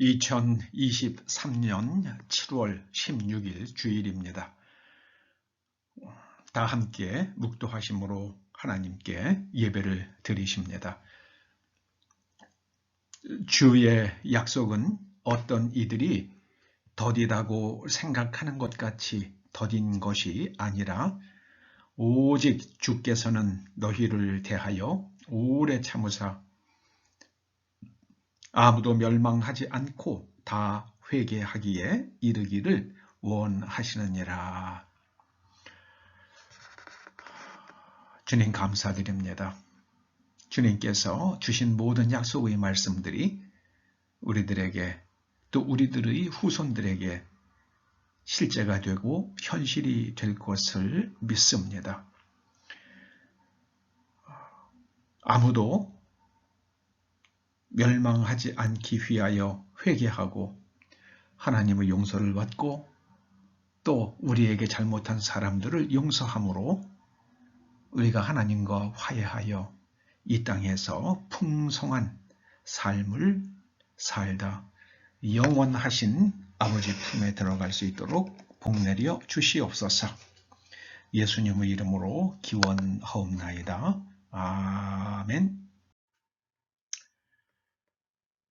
2023년 7월 16일 주일입니다. 다 함께 묵도하심으로 하나님께 예배를 드리십니다. 주의 약속은 어떤 이들이 더디다고 생각하는 것 같이 더딘 것이 아니라 오직 주께서는 너희를 대하여 오래 참으사 아무도 멸망하지 않고 다 회개하기에 이르기를 원하시느니라. 주님 감사드립니다. 주님께서 주신 모든 약속의 말씀들이 우리들에게 또 우리들의 후손들에게 실제가 되고 현실이 될 것을 믿습니다. 아무도 멸망하지 않기 위하여 회개하고 하나님의 용서를 받고 또 우리에게 잘못한 사람들을 용서함으로 우리가 하나님과 화해하여 이 땅에서 풍성한 삶을 살다 영원하신 아버지 품에 들어갈 수 있도록 복내려 주시옵소서. 예수님의 이름으로 기원하옵나이다. 아멘.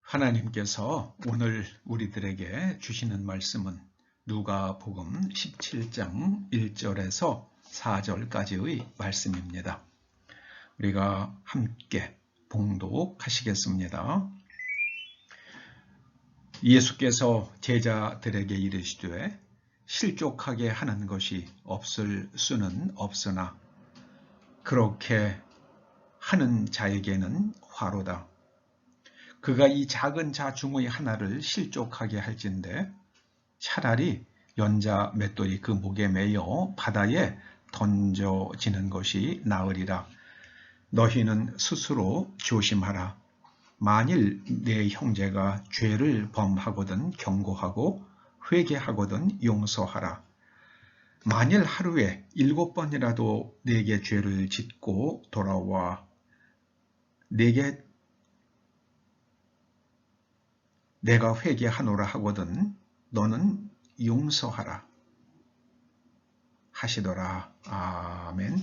하나님께서 오늘 우리들에게 주시는 말씀은 누가복음 17장 1절에서 4절까지의 말씀입니다. 우리가 함께 봉독하시겠습니다. 예수께서 제자들에게 이르시되 실족하게 하는 것이 없을 수는 없으나 그렇게 하는 자에게는 화로다. 그가 이 작은 자 중의 하나를 실족하게 할진대 차라리 연자 맷돌이 그 목에 매여 바다에 던져지는 것이 나으리라. 너희는 스스로 조심하라. 만일 내 형제가 죄를 범하거든 경고하고 회개하거든 용서하라. 만일 하루에 7번이라도 내게 죄를 짓고 돌아와 내가 회개하노라 하거든 너는 용서하라 하시더라. 아멘.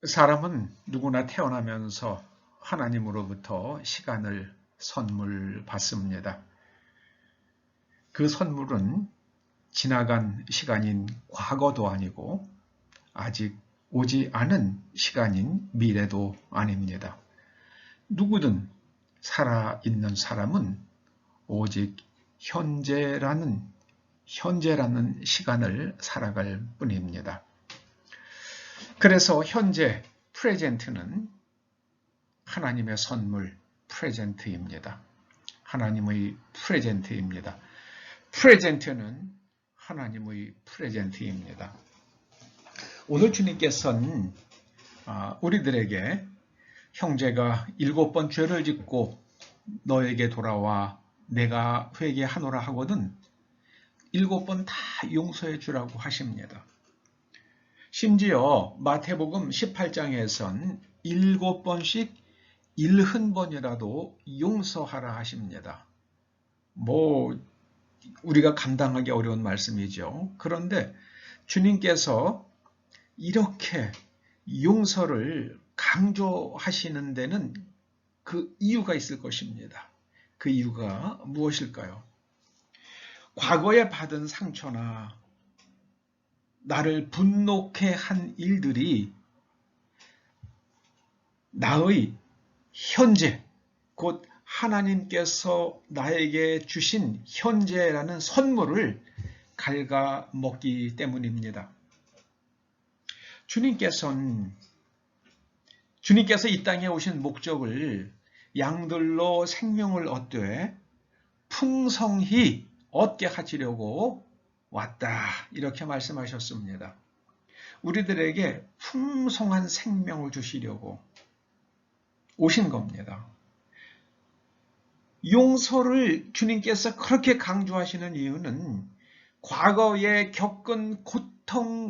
사람은 누구나 태어나면서 하나님으로부터 시간을 선물 받습니다. 그 선물은 지나간 시간인 과거도 아니고 아직 오지 않은 시간인 미래도 아닙니다. 누구든 살아있는 사람은 오직 현재라는 시간을 살아갈 뿐입니다. 그래서 현재 프레젠트는 하나님의 선물 프레젠트입니다. 하나님의 프레젠트입니다. 프레젠트는 하나님의 프레젠트입니다. 오늘 주님께서는 우리들에게 형제가 7번 죄를 짓고 너에게 돌아와 내가 회개하노라 하거든 7번 다 용서해 주라고 하십니다. 심지어 마태복음 18장에선 7번씩 70번이라도 용서하라 하십니다. 우리가 감당하기 어려운 말씀이죠. 그런데 주님께서 이렇게 용서를 강조하시는 데는 그 이유가 있을 것입니다. 그 이유가 무엇일까요? 과거에 받은 상처나 나를 분노케 한 일들이 나의 현재, 곧 하나님께서 나에게 주신 현재라는 선물을 갉아먹기 때문입니다. 주님께서 이 땅에 오신 목적을 양들로 생명을 얻되 풍성히 얻게 하시려고 왔다. 이렇게 말씀하셨습니다. 우리들에게 풍성한 생명을 주시려고 오신 겁니다. 용서를 주님께서 그렇게 강조하시는 이유는 과거에 겪은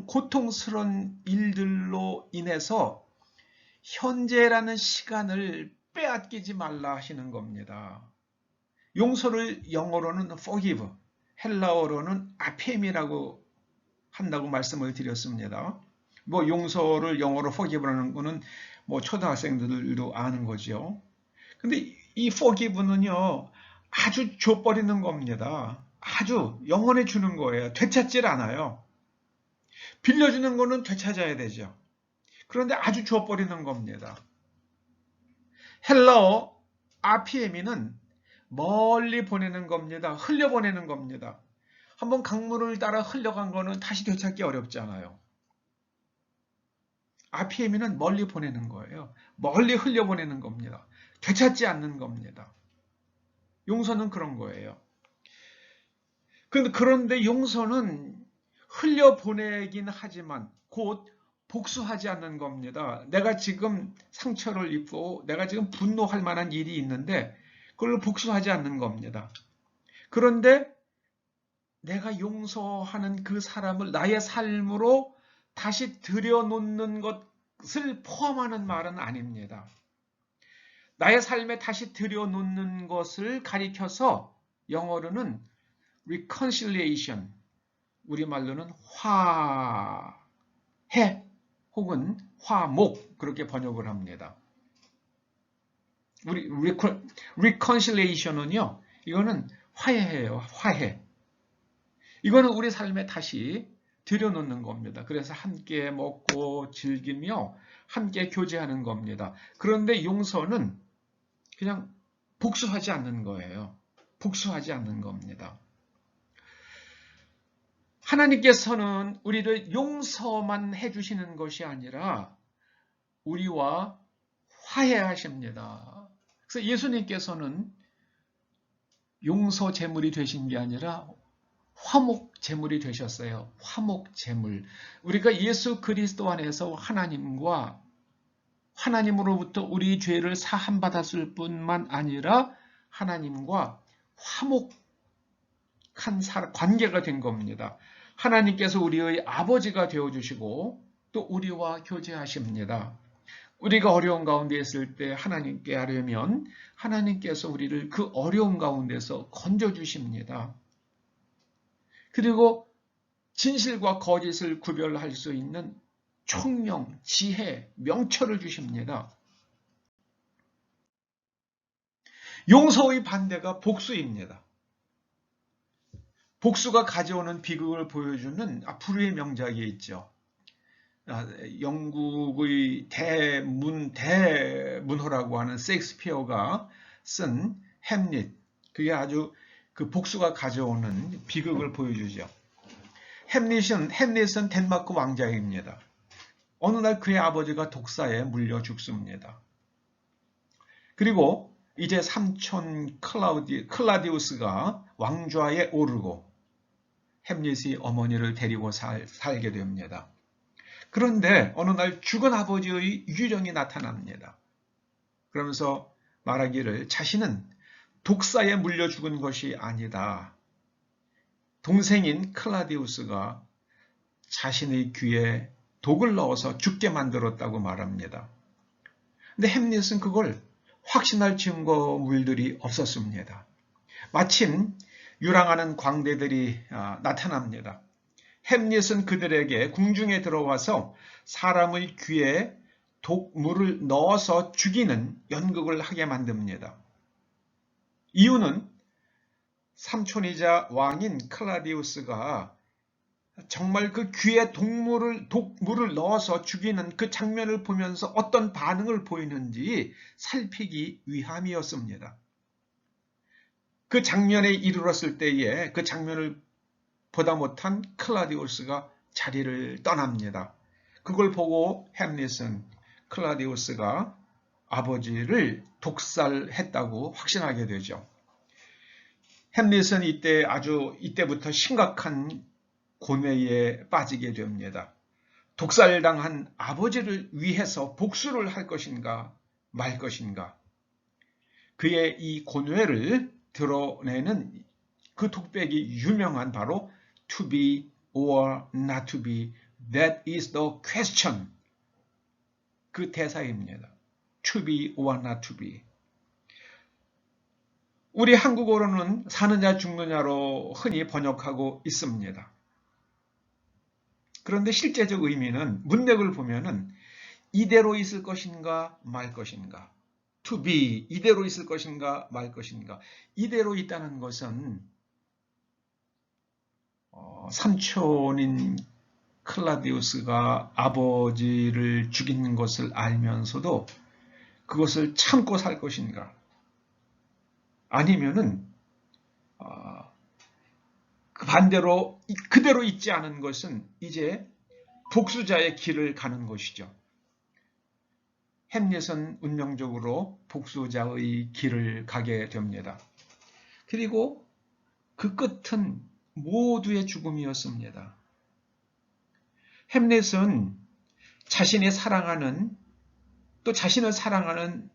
고통스러운 일들로 인해서 현재라는 시간을 빼앗기지 말라 하시는 겁니다. 용서를 영어로는 forgive, 헬라어로는 아페임이라고 한다고 말씀을 드렸습니다. 뭐 용서를 영어로 forgive라는 거는 뭐 초등학생들도 아는 거죠. 근데 이 forgive는요, 아주 줘버리는 겁니다. 아주 영원히 주는 거예요. 되찾질 않아요. 빌려주는 거는 되찾아야 되죠. 그런데 아주 줘버리는 겁니다. 헬라어 RPM이는 멀리 보내는 겁니다. 흘려보내는 겁니다. 한번 강물을 따라 흘려간 거는 다시 되찾기 어렵잖아요. RPM이는 멀리 보내는 거예요. 멀리 흘려보내는 겁니다. 되찾지 않는 겁니다. 용서는 그런 거예요. 그런데 용서는 흘려보내긴 하지만 곧 복수하지 않는 겁니다. 내가 지금 상처를 입고 내가 지금 분노할 만한 일이 있는데 그걸 복수하지 않는 겁니다. 그런데 내가 용서하는 그 사람을 나의 삶으로 다시 들여놓는 것을 포함하는 말은 아닙니다. 나의 삶에 다시 들여놓는 것을 가리켜서 영어로는 reconciliation, 우리말로는 화해 혹은 화목 그렇게 번역을 합니다. 우리 reconciliation은요, 이거는 화해예요. 화해. 이거는 우리 삶에 다시 들여놓는 겁니다. 그래서 함께 먹고 즐기며 함께 교제하는 겁니다. 그런데 용서는 그냥 복수하지 않는 거예요. 복수하지 않는 겁니다. 하나님께서는 우리를 용서만 해주시는 것이 아니라 우리와 화해하십니다. 그래서 예수님께서는 용서 제물이 되신 게 아니라 화목 제물이 되셨어요. 화목 제물. 우리가 예수 그리스도 안에서 하나님으로부터 우리 죄를 사함 받았을 뿐만 아니라 하나님과 화목한 관계가 된 겁니다. 하나님께서 우리의 아버지가 되어주시고 또 우리와 교제하십니다. 우리가 어려운 가운데 있을 때 하나님께 하려면 하나님께서 우리를 그 어려운 가운데서 건져주십니다. 그리고 진실과 거짓을 구별할 수 있는 총명, 지혜, 명철을 주십니다. 용서의 반대가 복수입니다. 복수가 가져오는 비극을 보여주는 불후의 명작이 있죠. 영국의 대문호라고 하는 셰익스피어가 쓴 햄릿. 그게 아주 그 복수가 가져오는 비극을 보여주죠. 햄릿은 덴마크 왕자입니다. 어느 날 그의 아버지가 독사에 물려 죽습니다. 그리고 이제 삼촌 클라디우스가 왕좌에 오르고 햄릿이 어머니를 데리고 살게 됩니다. 그런데 어느 날 죽은 아버지의 유령이 나타납니다. 그러면서 말하기를 자신은 독사에 물려 죽은 것이 아니다. 동생인 클라디우스가 자신의 귀에 독을 넣어서 죽게 만들었다고 말합니다. 근데 햄릿은 그걸 확신할 증거물들이 없었습니다. 마침 유랑하는 광대들이 나타납니다. 햄릿은 그들에게 궁중에 들어와서 사람의 귀에 독물을 넣어서 죽이는 연극을 하게 만듭니다. 이유는 삼촌이자 왕인 클라디우스가 정말 그 귀에 독물을 넣어서 죽이는 그 장면을 보면서 어떤 반응을 보이는지 살피기 위함이었습니다. 그 장면에 이르렀을 때에 그 장면을 보다 못한 클라디우스가 자리를 떠납니다. 그걸 보고 햄릿은 클라디우스가 아버지를 독살했다고 확신하게 되죠. 햄릿은 이때부터 심각한 고뇌에 빠지게 됩니다. 독살당한 아버지를 위해서 복수를 할 것인가 말 것인가. 그의 이 고뇌를 드러내는 그 독백이 유명한 바로 to be or not to be, that is the question. 그 대사입니다. to be or not to be. 우리 한국어로는 사느냐 죽느냐로 흔히 번역하고 있습니다. 그런데 실제적 의미는 문맥을 보면은 이대로 있을 것인가 말 것인가, to be, 이대로 있을 것인가 말 것인가. 이대로 있다는 것은 삼촌인 클라디우스가 아버지를 죽인 것을 알면서도 그것을 참고 살 것인가, 아니면은 그 반대로 그대로 있지 않은 것은 이제 복수자의 길을 가는 것이죠. 햄릿은 운명적으로 복수자의 길을 가게 됩니다. 그리고 그 끝은 모두의 죽음이었습니다. 햄릿은 자신이 사랑하는, 또 자신을 사랑하는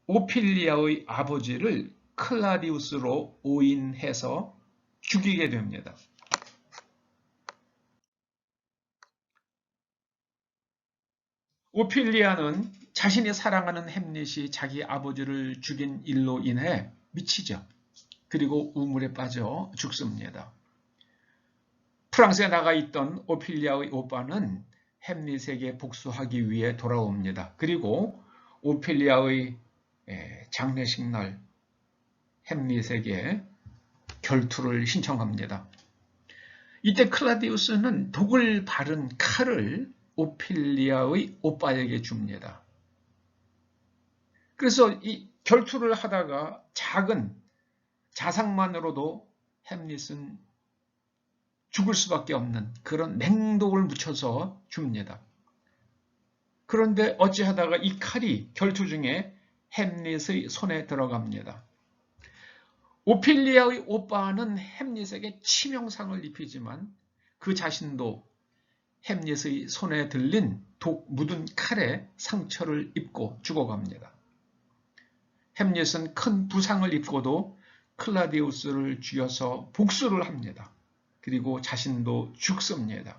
오피리아의 아버지를 클라디우스로 오인해서 죽이게 됩니다. 오피리아는 자신이 사랑하는 햄릿이 자기 아버지를 죽인 일로 인해 미치죠. 그리고 우물에 빠져 죽습니다. 프랑스에 나가 있던 오피리아의 오빠는 햄릿에게 복수하기 위해 돌아옵니다. 그리고 오피리아의 장례식 날 햄릿에게 결투를 신청합니다. 이때 클라디우스는 독을 바른 칼을 오피리아의 오빠에게 줍니다. 그래서 이 결투를 하다가 작은 자상만으로도 햄릿은 죽을 수밖에 없는 그런 맹독을 묻혀서 줍니다. 그런데 어찌하다가 이 칼이 결투 중에 햄릿의 손에 들어갑니다. 오피리아의 오빠는 햄릿에게 치명상을 입히지만 그 자신도 햄릿의 손에 들린 독 묻은 칼에 상처를 입고 죽어갑니다. 햄릿은 큰 부상을 입고도 클라디우스를 죽여서 복수를 합니다. 그리고 자신도 죽습니다.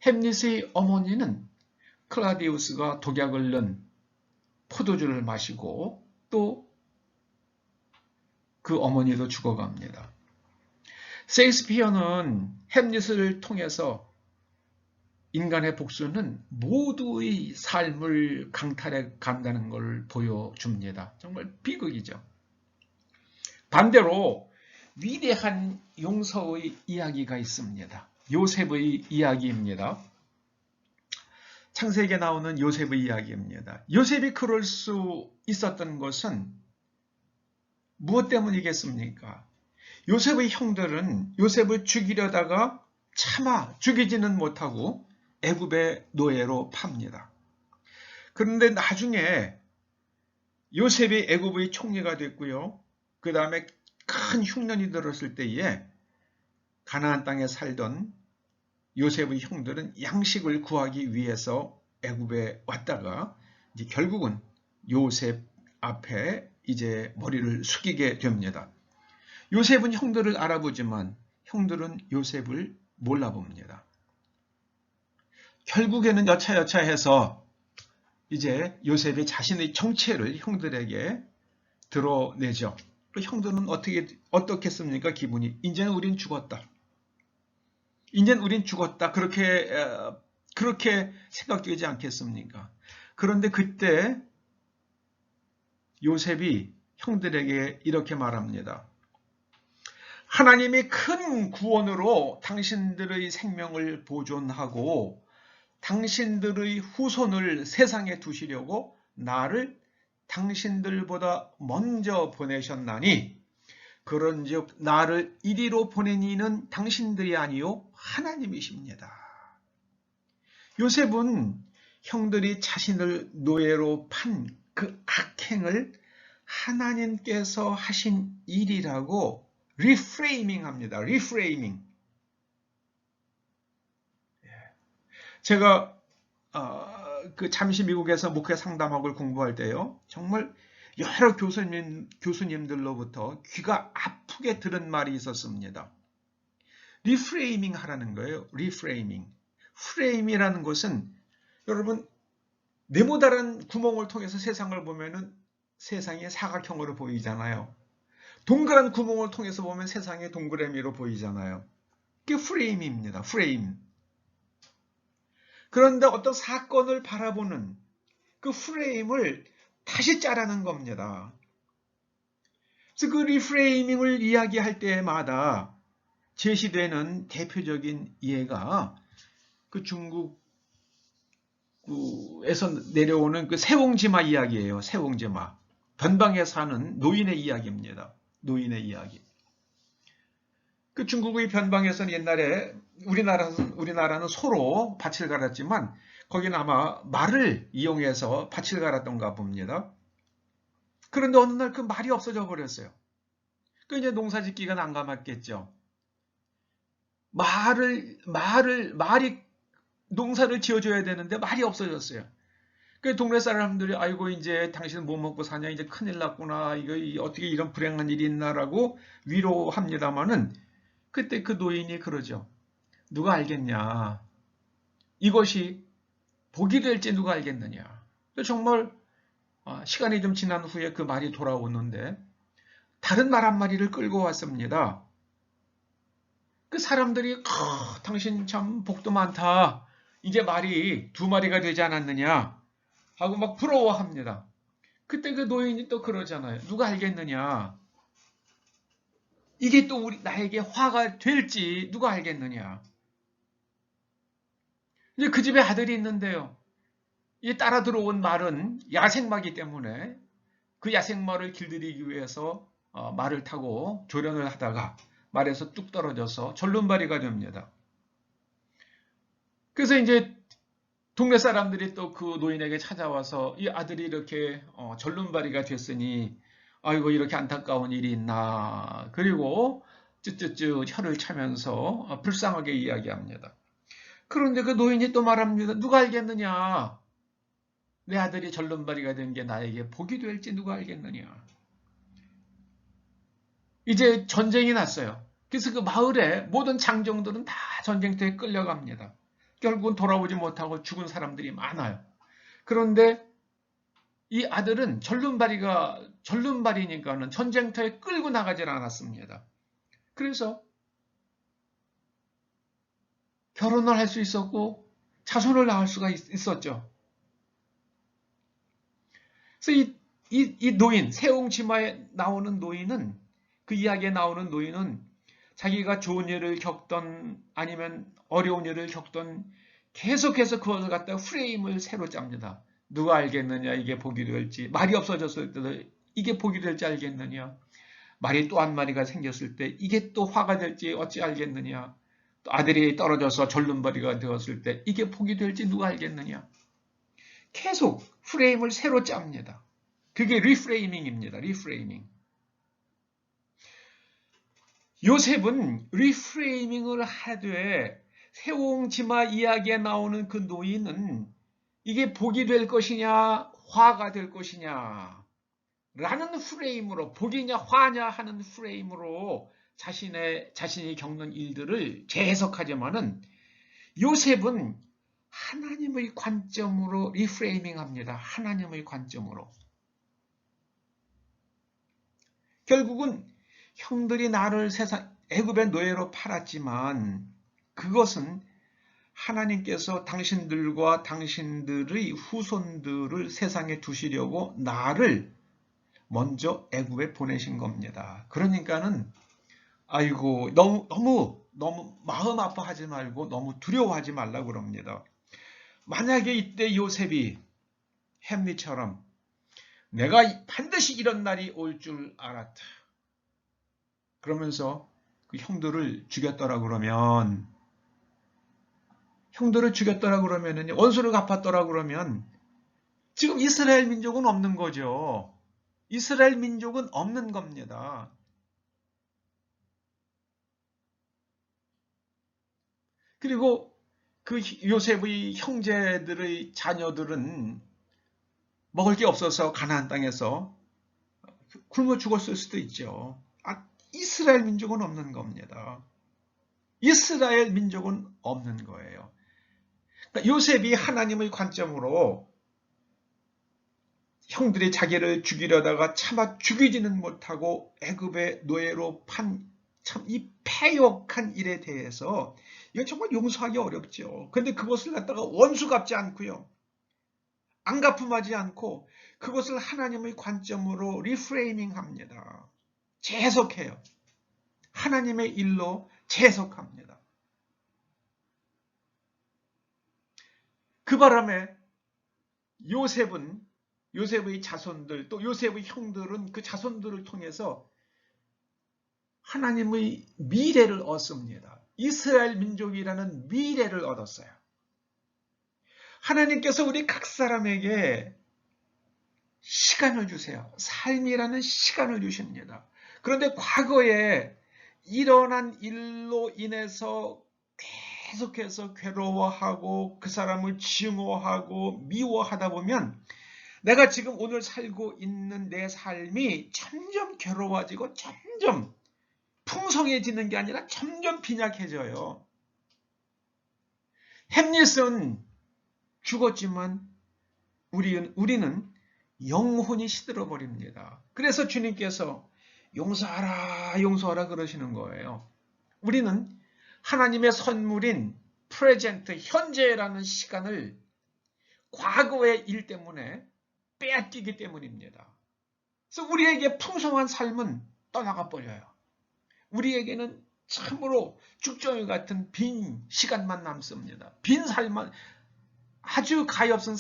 햄릿의 어머니는 클라디우스가 독약을 넣은 포도주를 마시고 또 그 어머니도 죽어갑니다. 셰익스피어는 햄릿을 통해서 인간의 복수는 모두의 삶을 강탈해 간다는 걸 보여줍니다. 정말 비극이죠. 반대로 위대한 용서의 이야기가 있습니다. 요셉의 이야기입니다. 창세기에 나오는 요셉의 이야기입니다. 요셉이 그럴 수 있었던 것은 무엇 때문이겠습니까? 요셉의 형들은 요셉을 죽이려다가 차마 죽이지는 못하고 애굽의 노예로 팝니다. 그런데 나중에 요셉이 애굽의 총리가 됐고요. 그 다음에 큰 흉년이 들었을 때에 가나안 땅에 살던 요셉의 형들은 양식을 구하기 위해서 애굽에 왔다가 이제 결국은 요셉 앞에 이제 머리를 숙이게 됩니다. 요셉은 형들을 알아보지만 형들은 요셉을 몰라봅니다. 결국에는 여차여차해서 이제 요셉이 자신의 정체를 형들에게 드러내죠. 형들은 어떻겠습니까? 기분이 이제는 우린 죽었다. 이제는 우린 죽었다. 그렇게 생각되지 않겠습니까? 그런데 그때 요셉이 형들에게 이렇게 말합니다. 하나님이 큰 구원으로 당신들의 생명을 보존하고 당신들의 후손을 세상에 두시려고 나를 당신들보다 먼저 보내셨나니 그런즉 나를 이리로 보낸 이는 당신들이 아니요 하나님이십니다. 요셉은 형들이 자신을 노예로 판 그 악행을 하나님께서 하신 일이라고 리프레이밍합니다. 리프레이밍. 제가 잠시 미국에서 목회 상담학을 공부할 때요. 정말 여러 교수님들로부터 귀가 아프게 들은 말이 있었습니다. 리프레이밍 하라는 거예요. 리프레이밍. 프레임이라는 것은 여러분 네모다란 구멍을 통해서 세상을 보면은 세상이 사각형으로 보이잖아요. 동그란 구멍을 통해서 보면 세상이 동그라미로 보이잖아요. 그게 프레임입니다. 프레임. 그런데 어떤 사건을 바라보는 그 프레임을 다시 짜라는 겁니다. 그래서 그 리프레이밍을 이야기할 때마다 제시되는 대표적인 예가 그 중국에서 내려오는 그 세옹지마 이야기예요. 세옹지마. 변방에 사는 노인의 이야기입니다. 노인의 이야기. 그 중국의 변방에서는 옛날에 우리나라는 소로 밭을 갈았지만 거기는 아마 말을 이용해서 밭을 갈았던가 봅니다. 그런데 어느 날 그 말이 없어져 버렸어요. 그 이제 농사짓기가 난감했겠죠. 말이 농사를 지어줘야 되는데 말이 없어졌어요. 그 동네 사람들이 아이고 이제 당신 뭐 먹고 사냐 이제 큰일 났구나 이거 어떻게 이런 불행한 일이 있나라고 위로합니다마는 그때 그 노인이 그러죠. 누가 알겠냐. 이것이 복이 될지 누가 알겠느냐. 정말 시간이 좀 지난 후에 그 말이 돌아오는데 다른 말 한 마리를 끌고 왔습니다. 그 사람들이 당신 참 복도 많다. 이제 말이 2마리가 되지 않았느냐 하고 막 부러워합니다. 그때 그 노인이 또 그러잖아요. 누가 알겠느냐. 이게 또 나에게 화가 될지 누가 알겠느냐. 이제 그 집에 아들이 있는데요. 이 따라 들어온 말은 야생마기 때문에 그 야생마를 길들이기 위해서 말을 타고 조련을 하다가 말에서 뚝 떨어져서 절름발이가 됩니다. 그래서 이제 동네 사람들이 또 그 노인에게 찾아와서 이 아들이 이렇게 절름발이가 됐으니 아이고 이렇게 안타까운 일이 있나. 그리고 쯧쯧쯧 혀를 차면서 불쌍하게 이야기합니다. 그런데 그 노인이 또 말합니다. 누가 알겠느냐. 내 아들이 절름발이가 된 게 나에게 복이 될지 누가 알겠느냐. 이제 전쟁이 났어요. 그래서 그 마을에 모든 장정들은 다 전쟁터에 끌려갑니다. 결국은 돌아오지 못하고 죽은 사람들이 많아요. 그런데 이 아들은 절름발이니까는 전쟁터에 끌고 나가질 않았습니다. 그래서 결혼을 할 수 있었고 자손을 낳을 수가 있었죠. 그래서 이 노인, 세옹지마에 나오는 노인은 그 이야기에 나오는 노인은 자기가 좋은 일을 겪던 아니면 어려운 일을 겪던 계속해서 그것을 갖다가 프레임을 새로 짭니다. 누가 알겠느냐 이게 복이 될지. 말이 없어졌을 때도 이게 복이 될지 알겠느냐. 말이 또 한 마리가 생겼을 때 이게 또 화가 될지 어찌 알겠느냐. 또 아들이 떨어져서 절름발이가 되었을 때 이게 복이 될지 누가 알겠느냐. 계속 프레임을 새로 짭니다. 그게 리프레이밍입니다. 리프레이밍. 요셉은 리프레이밍을 하되 세옹지마 이야기에 나오는 그 노인은 이게 복이 될 것이냐 화가 될 것이냐 라는 프레임으로 복이냐 화냐 하는 프레임으로 자신이 겪는 일들을 재해석하지만은 요셉은 하나님의 관점으로 리프레이밍합니다. 하나님의 관점으로. 결국은 형들이 나를 애굽의 노예로 팔았지만 그것은 하나님께서 당신들과 당신들의 후손들을 세상에 두시려고 나를 먼저 애굽에 보내신 겁니다. 그러니까는 아이고 너무 마음 아파하지 말고 너무 두려워하지 말라고 그럽니다. 만약에 이때 요셉이 햄리처럼 내가 반드시 이런 날이 올 줄 알았다. 그러면서 그 형들을 죽였더라 그러면 원수를 갚았더라 그러면 지금 이스라엘 민족은 없는 거죠. 이스라엘 민족은 없는 겁니다. 그리고 그 요셉의 형제들의 자녀들은 먹을 게 없어서 가나안 땅에서 굶어 죽었을 수도 있죠. 이스라엘 민족은 없는 겁니다. 이스라엘 민족은 없는 거예요. 그러니까 요셉이 하나님의 관점으로 형들이 자기를 죽이려다가 차마 죽이지는 못하고 애굽의 노예로 판 참 이 패역한 일에 대해서 이건 정말 용서하기 어렵죠. 근데 그것을 갖다가 원수 갚지 않고요. 안갚음하지 않고 그것을 하나님의 관점으로 리프레이밍합니다. 재해석해요. 하나님의 일로 재해석합니다. 그 바람에 요셉의 자손들 또 요셉의 형들은 그 자손들을 통해서 하나님의 미래를 얻습니다. 이스라엘 민족이라는 미래를 얻었어요. 하나님께서 우리 각 사람에게 시간을 주세요. 삶이라는 시간을 주십니다. 그런데 과거에 일어난 일로 인해서 계속해서 괴로워하고 그 사람을 증오하고 미워하다 보면 내가 지금 오늘 살고 있는 내 삶이 점점 괴로워지고 점점 풍성해지는 게 아니라 점점 빈약해져요. 햄릿은 죽었지만 우리는 영혼이 시들어 버립니다. 그래서 주님께서 용서하라 용서하라 그러시는 거예요. 우리는 하나님의 선물인 프레젠트 현재라는 시간을 과거의 일 때문에 빼앗기기 때문입니다. 그래서 우리에게 풍성한 삶은 떠나가 버려요. 우리에게는 참으로 죽정이 같은 빈 시간만 남습니다. 빈 삶만 아주 가엾은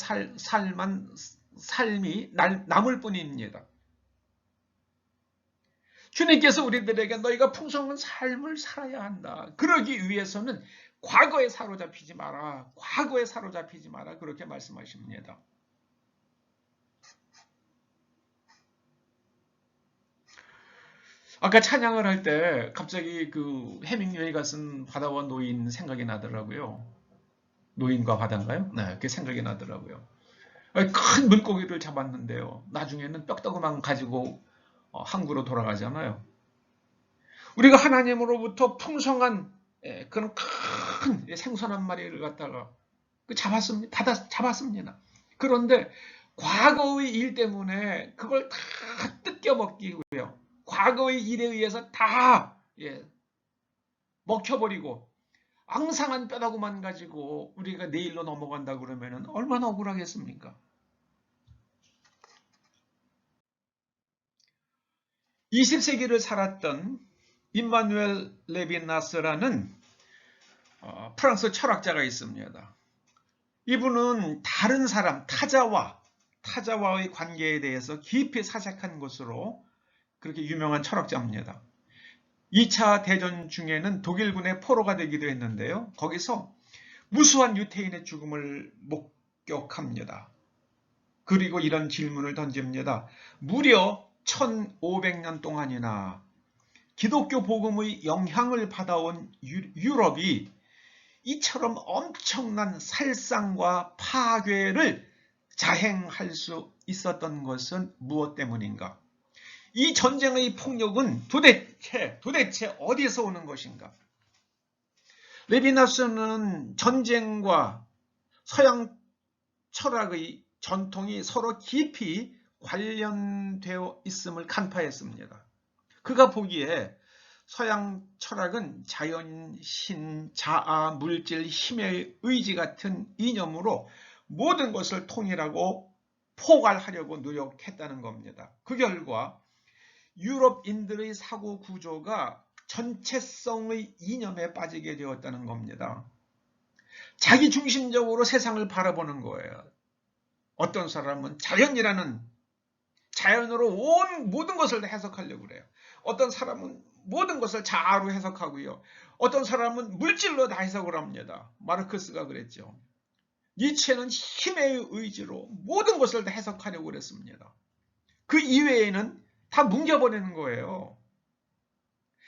삶이 남을 뿐입니다. 주님께서 우리들에게 너희가 풍성한 삶을 살아야 한다. 그러기 위해서는 과거에 사로잡히지 마라. 과거에 사로잡히지 마라. 그렇게 말씀하십니다. 아까 찬양을 할 때 갑자기 그 해밍웨이가 쓴 바다와 노인 생각이 나더라고요. 노인과 바다인가요? 네, 그게 생각이 나더라고요. 큰 물고기를 잡았는데요. 나중에는 뼈다구만 가지고 항구로 돌아가잖아요. 우리가 하나님으로부터 풍성한 그런 큰 생선 한 마리를 갖다가 잡았습니다. 그런데 과거의 일 때문에 그걸 다 뜯겨먹기고요. 과거의 일에 의해서 다 먹혀버리고 앙상한 뼈다구만 가지고 우리가 내일로 넘어간다 그러면 얼마나 억울하겠습니까? 20세기를 살았던 임마누엘 레비나스라는 프랑스 철학자가 있습니다. 이분은 다른 사람, 타자와의 관계에 대해서 깊이 사색한 것으로 그렇게 유명한 철학자입니다. 2차 대전 중에는 독일군의 포로가 되기도 했는데요. 거기서 무수한 유태인의 죽음을 목격합니다. 그리고 이런 질문을 던집니다. 무려 1500년 동안이나 기독교 복음의 영향을 받아온 유럽이 이처럼 엄청난 살상과 파괴를 자행할 수 있었던 것은 무엇 때문인가? 이 전쟁의 폭력은 도대체 어디서 오는 것인가? 레비나스는 전쟁과 서양 철학의 전통이 서로 깊이 관련되어 있음을 간파했습니다. 그가 보기에 서양 철학은 자연, 신, 자아, 물질, 힘의 의지 같은 이념으로 모든 것을 통일하고 포괄하려고 노력했다는 겁니다. 그 결과 유럽인들의 사고 구조가 전체성의 이념에 빠지게 되었다는 겁니다. 자기 중심적으로 세상을 바라보는 거예요. 어떤 사람은 자연으로 온 모든 것을 다 해석하려고 그래요. 어떤 사람은 모든 것을 자아로 해석하고요. 어떤 사람은 물질로 다 해석을 합니다. 마르크스가 그랬죠. 니체는 힘의 의지로 모든 것을 다 해석하려고 그랬습니다. 그 이외에는 다 뭉개버리는 거예요.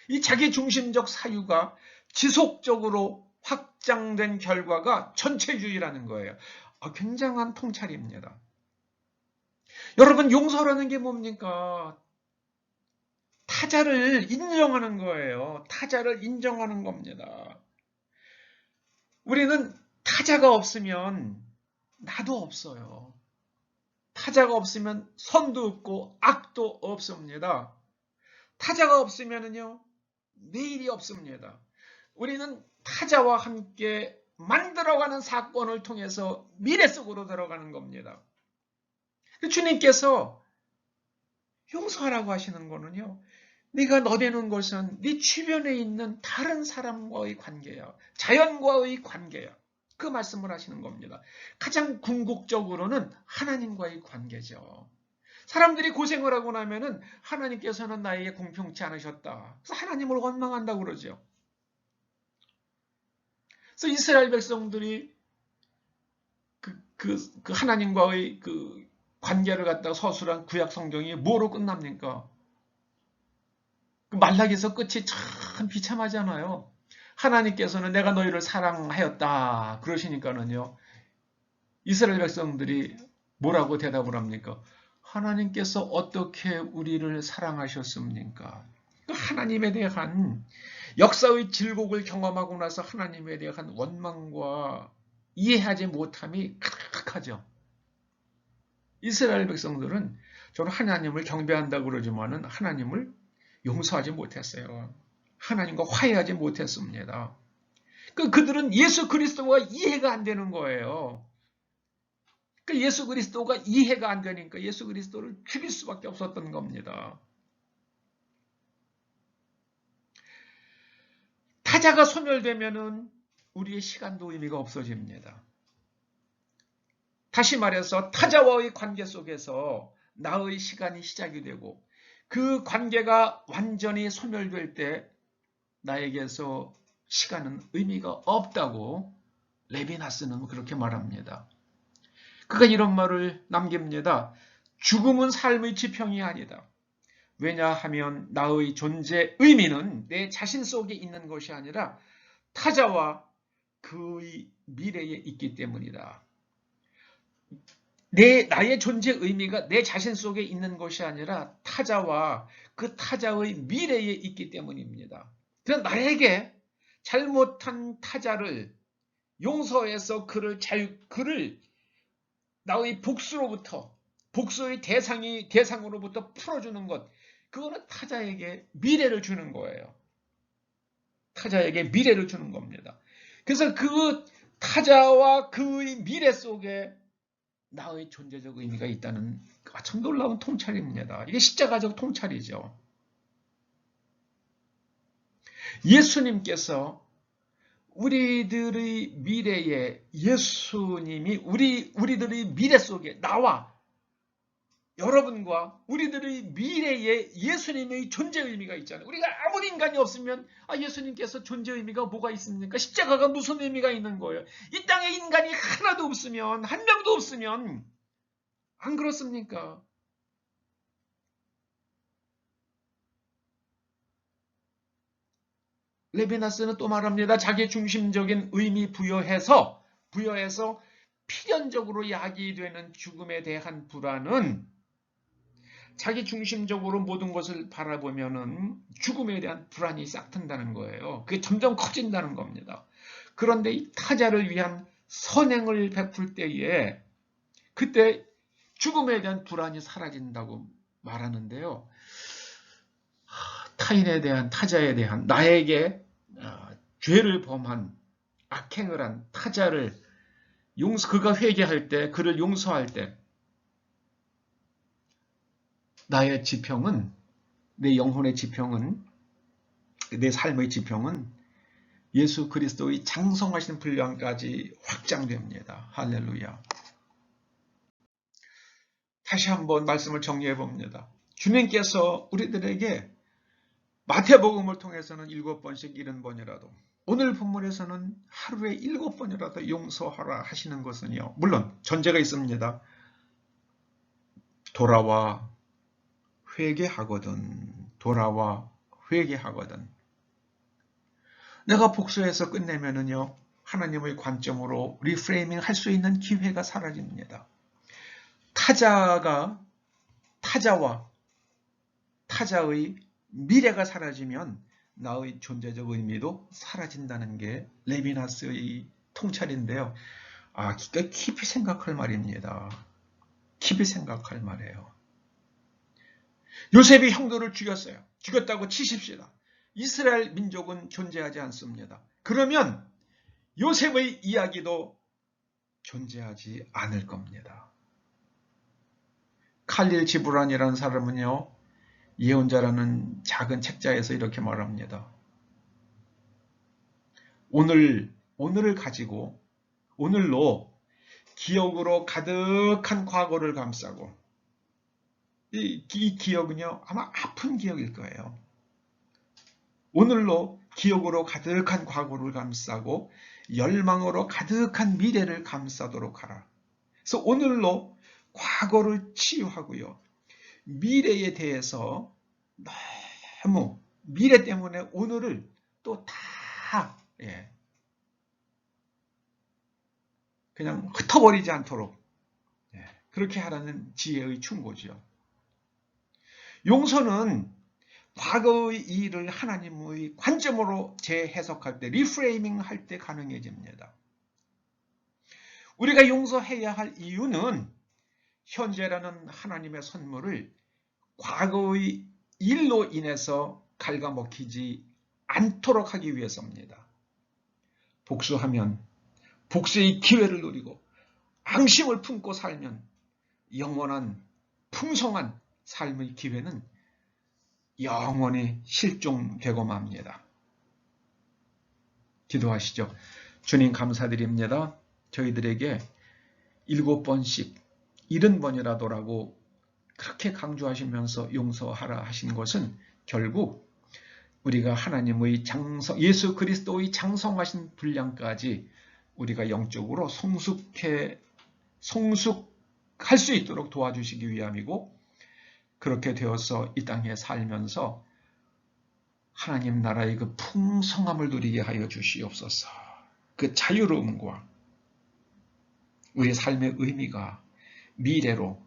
이 자기 중심적 사유가 지속적으로 확장된 결과가 전체주의라는 거예요. 굉장한 통찰입니다. 여러분, 용서라는 게 뭡니까? 타자를 인정하는 거예요. 타자를 인정하는 겁니다. 우리는 타자가 없으면 나도 없어요. 타자가 없으면 선도 없고 악도 없습니다. 타자가 없으면요 내일이 없습니다. 우리는 타자와 함께 만들어가는 사건을 통해서 미래 속으로 들어가는 겁니다. 주님께서 용서하라고 하시는 거는요, 네가 너되는 것은 네 주변에 있는 다른 사람과의 관계야. 자연과의 관계야. 그 말씀을 하시는 겁니다. 가장 궁극적으로는 하나님과의 관계죠. 사람들이 고생을 하고 나면은 하나님께서는 나에게 공평치 않으셨다. 그래서 하나님을 원망한다고 그러죠. 그래서 이스라엘 백성들이 그 하나님과의 그 관계를 갖다가 서술한 구약 성경이 뭐로 끝납니까? 말라기서 끝이 참 비참하잖아요. 하나님께서는 내가 너희를 사랑하였다 그러시니까는요. 이스라엘 백성들이 뭐라고 대답을 합니까? 하나님께서 어떻게 우리를 사랑하셨습니까? 하나님에 대한 역사의 질곡을 경험하고 나서 하나님에 대한 원망과 이해하지 못함이 가득하죠. 이스라엘 백성들은 저는 하나님을 경배한다고 그러지만은 하나님을 용서하지 못했어요. 하나님과 화해하지 못했습니다. 그들은 예수 그리스도가 이해가 안 되는 거예요. 예수 그리스도가 이해가 안 되니까 예수 그리스도를 죽일 수밖에 없었던 겁니다. 타자가 소멸되면은 우리의 시간도 의미가 없어집니다. 다시 말해서 타자와의 관계 속에서 나의 시간이 시작이 되고 그 관계가 완전히 소멸될 때 나에게서 시간은 의미가 없다고 레비나스는 그렇게 말합니다. 그가 이런 말을 남깁니다. 죽음은 삶의 지평이 아니다. 왜냐하면 나의 존재 의미는 내 자신 속에 있는 것이 아니라 타자와 그의 미래에 있기 때문이다. 나의 존재 의미가 내 자신 속에 있는 것이 아니라 타자와 그 타자의 미래에 있기 때문입니다. 그래서 나에게 잘못한 타자를 용서해서 그를 나의 복수의 대상으로부터 풀어주는 것, 그거는 타자에게 미래를 주는 거예요. 타자에게 미래를 주는 겁니다. 그래서 그 타자와 그의 미래 속에 나의 존재적 의미가 있다는 참 놀라운 통찰입니다. 이게 십자가적 통찰이죠. 예수님께서 우리들의 미래에 예수님이 우리들의 미래 속에 나와 여러분과 우리들의 미래에 예수님의 존재 의미가 있잖아요. 우리가 아무 인간이 없으면 예수님께서 존재 의미가 뭐가 있습니까? 십자가가 무슨 의미가 있는 거예요? 이 땅에 인간이 하나도 없으면 한 명도 없으면 안 그렇습니까? 레비나스는 또 말합니다. 자기 중심적인 의미 부여해서 필연적으로 야기되는 죽음에 대한 불안은 자기 중심적으로 모든 것을 바라보면은 죽음에 대한 불안이 싹튼다는 거예요. 그게 점점 커진다는 겁니다. 그런데 이 타자를 위한 선행을 베풀 때에 그때 죽음에 대한 불안이 사라진다고 말하는데요. 타인에 대한 타자에 대한 나에게 죄를 범한 악행을 한 타자를 그가 회개할 때 그를 용서할 때 나의 지평은 내 영혼의 지평은 내 삶의 지평은 예수 그리스도의 장성하신 분량까지 확장됩니다. 할렐루야. 다시 한번 말씀을 정리해 봅니다. 주님께서 우리들에게 마태복음을 통해서는 7번씩 70번이라도 오늘 본문에서는 하루에 7번이라도 용서하라 하시는 것은요. 물론 전제가 있습니다. 돌아와 회개하거든. 내가 복수해서 끝내면은요. 하나님의 관점으로 리프레이밍 할 수 있는 기회가 사라집니다. 타자와 타자의 미래가 사라지면 나의 존재적 의미도 사라진다는 게 레비나스의 통찰인데요. 깊이 생각할 말입니다. 깊이 생각할 말이에요. 요셉이 형들을 죽였어요. 죽였다고 치십시다. 이스라엘 민족은 존재하지 않습니다. 그러면 요셉의 이야기도 존재하지 않을 겁니다. 칼릴 지브란이라는 사람은요, 예언자라는 작은 책자에서 이렇게 말합니다. 오늘을 가지고 오늘로 기억으로 가득한 과거를 감싸고, 이 기억은요 아마 아픈 기억일 거예요. 오늘로 기억으로 가득한 과거를 감싸고 열망으로 가득한 미래를 감싸도록 하라. 그래서 오늘로 과거를 치유하고요, 미래에 대해서 너무 미래 때문에 오늘을 또 다 그냥 흩어버리지 않도록 그렇게 하라는 지혜의 충고지요. 용서는 과거의 일을 하나님의 관점으로 재해석할 때, 리프레이밍 할 때 가능해집니다. 우리가 용서해야 할 이유는 현재라는 하나님의 선물을 과거의 일로 인해서 갉아먹히지 않도록 하기 위해서입니다. 복수하면 복수의 기회를 누리고 앙심을 품고 살면 영원한 풍성한 삶의 기회는 영원히 실종되고 맙니다. 기도하시죠. 주님 감사드립니다. 저희들에게 7번씩 70번이라도라고 그렇게 강조하시면서 용서하라 하신 것은 결국 우리가 하나님의 예수 그리스도의 장성하신 분량까지 우리가 영적으로 성숙할 수 있도록 도와주시기 위함이고, 그렇게 되어서 이 땅에 살면서 하나님 나라의 그 풍성함을 누리게 하여 주시옵소서. 그 자유로움과 우리 삶의 의미가 미래로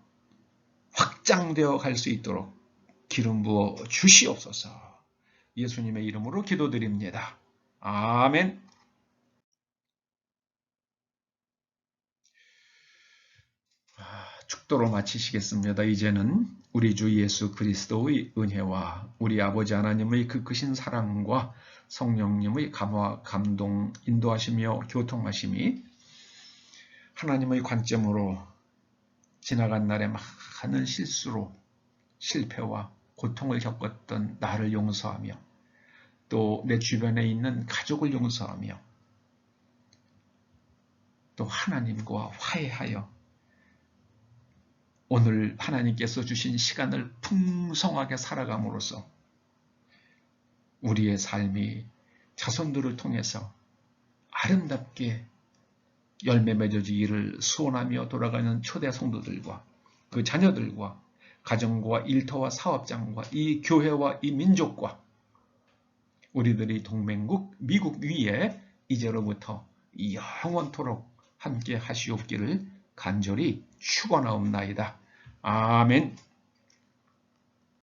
확장되어 갈 수 있도록 기름 부어 주시옵소서. 예수님의 이름으로 기도드립니다. 아멘. 축도로 마치시겠습니다. 이제는 우리 주 예수 그리스도의 은혜와 우리 아버지 하나님의 그 크신 사랑과 성령님의 감화, 감동, 인도하시며 교통하심이 하나님의 관점으로 지나간 날의 많은 실수로 실패와 고통을 겪었던 나를 용서하며 또 내 주변에 있는 가족을 용서하며 또 하나님과 화해하여 오늘 하나님께서 주신 시간을 풍성하게 살아감으로써 우리의 삶이 자손들을 통해서 아름답게 열매 맺어지기를 소원하며 돌아가는 초대 성도들과 그 자녀들과 가정과 일터와 사업장과 이 교회와 이 민족과 우리들의 동맹국 미국 위에 이제로부터 영원토록 함께 하시옵기를 간절히 축원하옵나이다. 아멘.